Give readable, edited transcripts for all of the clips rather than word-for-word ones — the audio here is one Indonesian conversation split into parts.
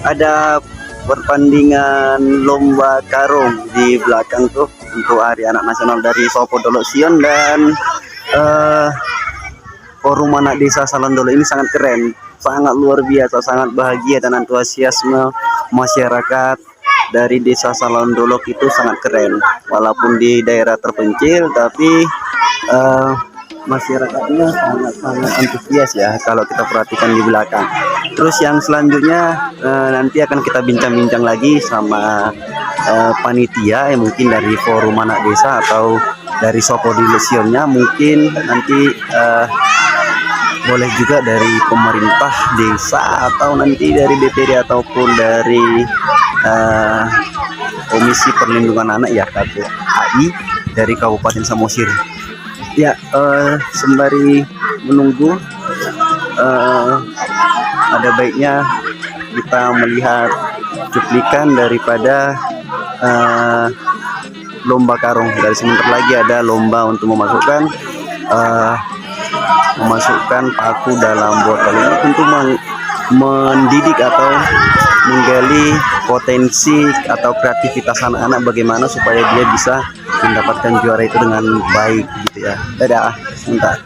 Ada pertandingan lomba karung di belakang tuh untuk Hari Anak Nasional dari Sopo Dolok Sion, dan Forum Anak Desa Salondolo ini sangat keren, sangat luar biasa, sangat bahagia, dan antusiasme masyarakat dari Desa Salondolo itu sangat keren. Walaupun di daerah terpencil, tapi masyarakatnya sangat-sangat antusias ya kalau kita perhatikan di belakang. Terus yang selanjutnya nanti akan kita bincang-bincang lagi sama panitia yang mungkin dari Forum Anak Desa atau dari Sopo Dilesionnya, mungkin nanti boleh juga dari pemerintah desa atau nanti dari DPD ataupun dari Komisi Perlindungan Anak ya, KPAI dari Kabupaten Samosir. Ya, sembari menunggu, ada baiknya kita melihat cuplikan daripada lomba karung. Dari sebentar lagi ada lomba untuk memasukkan paku dalam botol. Ini tentu mendidik atau menggali potensi atau kreativitas anak-anak bagaimana supaya dia bisa mendapatkan juara itu dengan baik gitu ya. Dadah, sebentar.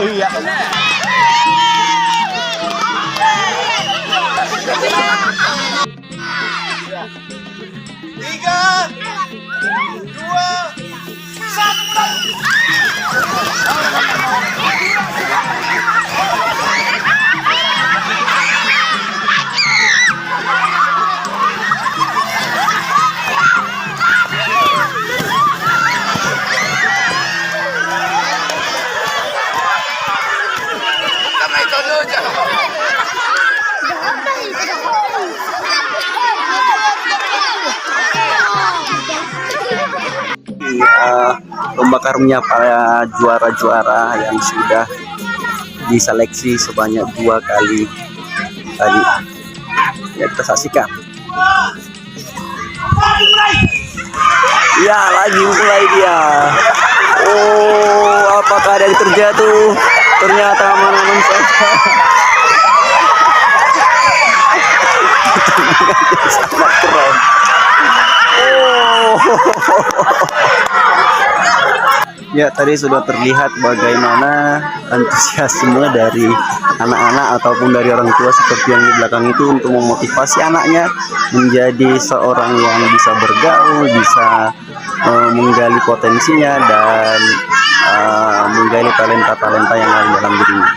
Iya. Tiga, dua, satu. Lomba karungnya para juara-juara yang sudah diseleksi sebanyak 2 kali tadi. Ya, kita saksikan. Ya, lagi mulai dia. Oh, apakah ada yang terjatuh? Ternyata aman-aman saja. Sangat keren. Oh. Ya, tadi sudah terlihat bagaimana antusiasme dari anak-anak ataupun dari orang tua seperti yang di belakang itu untuk memotivasi anaknya menjadi seorang yang bisa bergaul, bisa menggali potensinya dan menggali talenta-talenta yang ada dalam dirinya.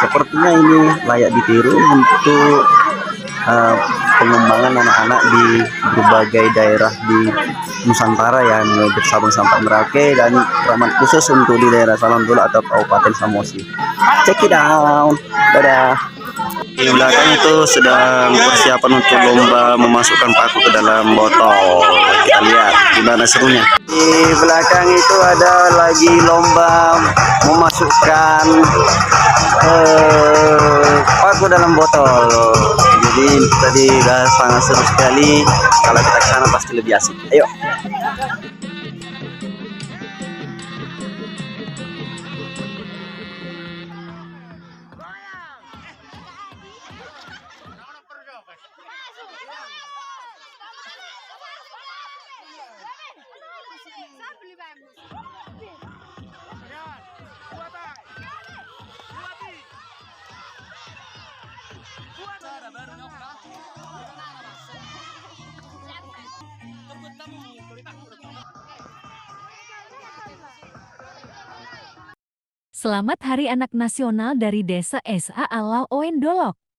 Sepertinya ini layak ditiru untuk pengembangan anak-anak di berbagai daerah di Nusantara ya, mulai dari Sabang sampai Merauke, dan teramat khusus untuk di daerah Salondolo atau Kabupaten Samosir. Check it out. Dadah. Di belakang itu sedang persiapan untuk lomba memasukkan paku ke dalam botol. Kita lihat gimana serunya. Di belakang itu ada lagi lomba memasukkan paku dalam botol. Jadi tadi udah sangat seru sekali. Kalau kita ke sana pasti lebih asik. Ayo. Selamat Hari Anak Nasional dari Desa SA Alau Oen Dolok.